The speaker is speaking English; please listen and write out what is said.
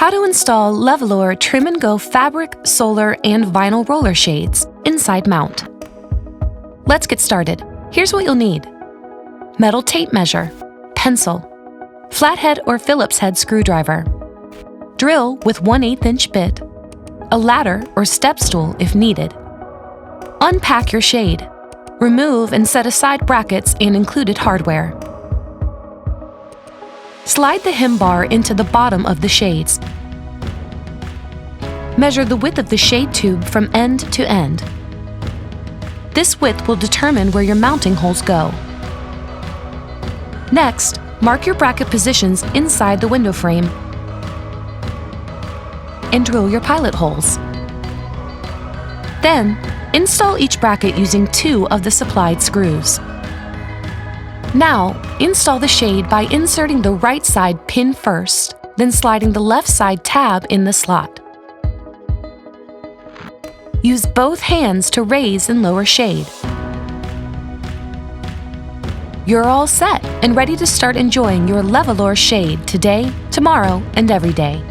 How to install LEVOLOR Trim+Go fabric, solar, and vinyl roller shades inside mount. Let's get started. Here's what you'll need: metal tape measure, pencil, flathead or Phillips head screwdriver, drill with 1/8 inch bit, a ladder or step stool if needed. Unpack your shade. Remove and set aside brackets and included hardware. Slide the hem bar into the bottom of the shades. Measure the width of the shade tube from end to end. This width will determine where your mounting holes go. Next, mark your bracket positions inside the window frame and drill your pilot holes. Then, install each bracket using 2 of the supplied screws. Now, install the shade by inserting the right side pin first, then sliding the left side tab in the slot. Use both hands to raise and lower shade. You're all set and ready to start enjoying your LEVOLOR shade today, tomorrow, and every day.